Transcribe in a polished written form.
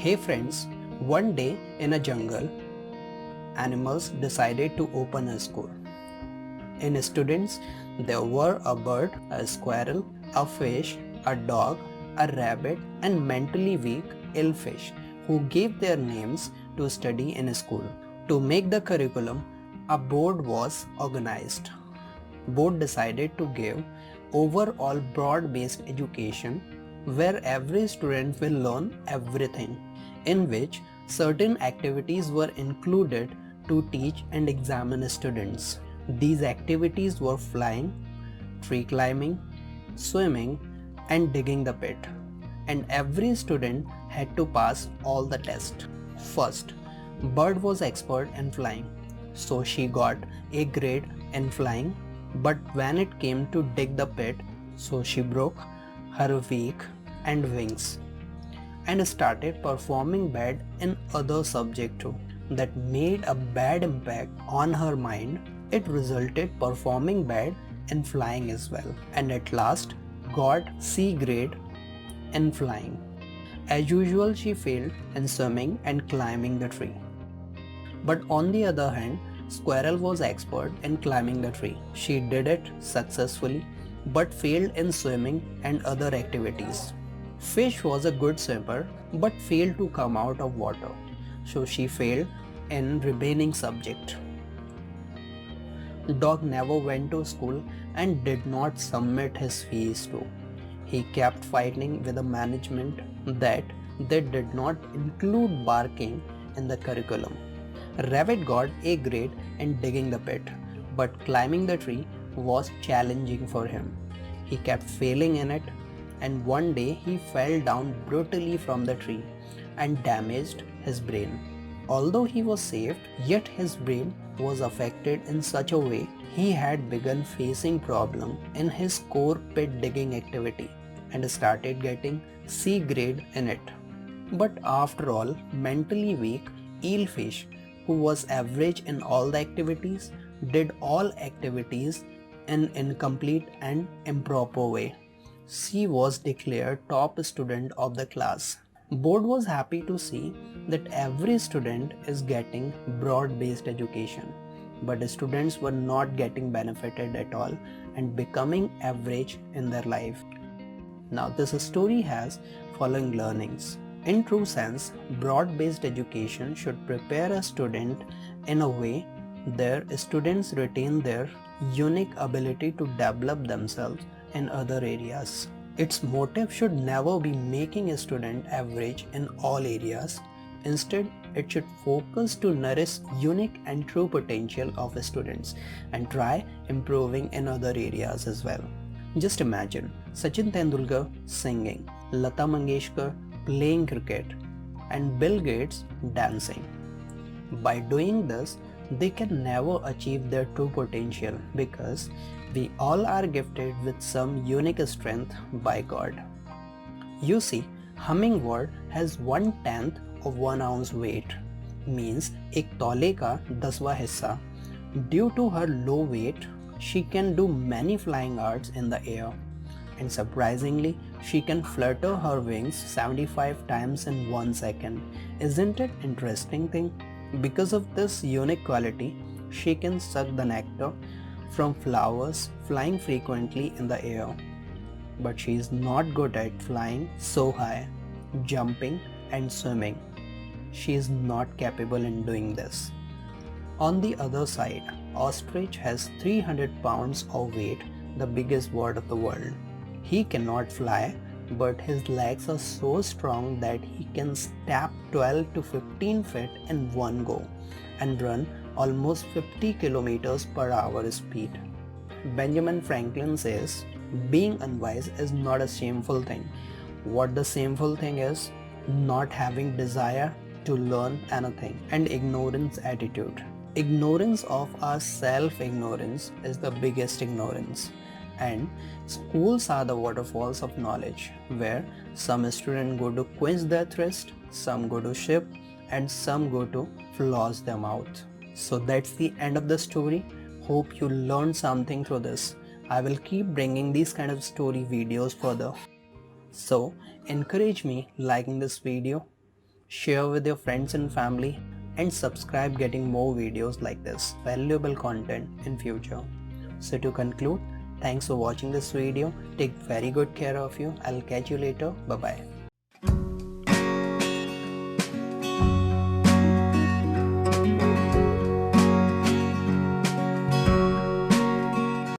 Hey friends, one day in a jungle, animals decided to open a school. In students, there were a bird, a squirrel, a fish, a dog, a rabbit, and mentally weak elfish who gave their names to study in school. To make the curriculum, a board was organized. Board decided to give overall broad-based education where every student will learn everything, in which certain activities were included to teach and examine students. These activities were flying, tree climbing, swimming, and digging the pit. And every student had to pass all the tests. First, Bird was expert in flying, so she got a grade in flying. But when it came to dig the pit, so she broke her beak and wings and started performing bad in other subject too. That made a bad impact on her mind. It resulted performing bad in flying as well, and at last got C grade in flying. As usual, she failed in swimming and climbing the tree. But on the other hand, Squirrel was expert in climbing the tree. She did it successfully but failed in swimming and other activities. Fish was a good swimmer but failed to come out of water, so she failed in remaining subject. Dog never went to school and did not submit his fees too. He kept fighting with the management that they did not include barking in the curriculum. Rabbit got A grade in digging the pit, but climbing the tree was challenging for him. He kept failing in it, and one day he fell down brutally from the tree and damaged his brain. Although he was saved, yet his brain was affected in such a way he had begun facing problems in his core pit digging activity and started getting C grade in it. But after all, mentally weak eelfish, who was average in all the activities, did all activities in incomplete and improper way. She was declared top student of the class. Board was happy to see that every student is getting broad-based education, but students were not getting benefited at all and becoming average in their life. Now this story has following learnings. In true sense, broad-based education should prepare a student in a way their students retain their unique ability to develop themselves in other areas. Its motive should never be making a student average in all areas. Instead, it should focus to nourish unique and true potential of students and try improving in other areas as well. Just imagine Sachin Tendulkar singing, Lata Mangeshkar playing cricket, and Bill Gates dancing. By doing this, they can never achieve their true potential because we all are gifted with some unique strength by God. You see, hummingbird has 1/10 of 1 ounce weight, means एक तौले का 10वां हिस्सा. Due to her low weight, she can do many flying arts in the air. And surprisingly, she can flutter her wings 75 times in 1 second. Isn't it interesting thing? Because of this unique quality, she can suck the nectar from flowers, flying frequently in the air. But she is not good at flying so high, jumping and swimming. She is not capable in doing this. On the other side, ostrich has 300 pounds of weight, the biggest bird of the world. He cannot fly, but his legs are so strong that he can step 12 to 15 feet in one go and run almost 50 kilometers per hour speed. Benjamin Franklin says, being unwise is not a shameful thing. What the shameful thing is? Not having desire to learn anything and ignorance attitude. Ignorance of our self-ignorance is the biggest ignorance. And schools are the waterfalls of knowledge where some students go to quench their thirst, some go to ship, and some go to floss their mouth. So that's the end of the story. Hope you learned something through this. I will keep bringing these kind of story videos further. So encourage me liking this video, share with your friends and family, and subscribe getting more videos like this valuable content in future. So to conclude, thanks for watching this video. Take very good care of you. I'll catch you later. Bye bye.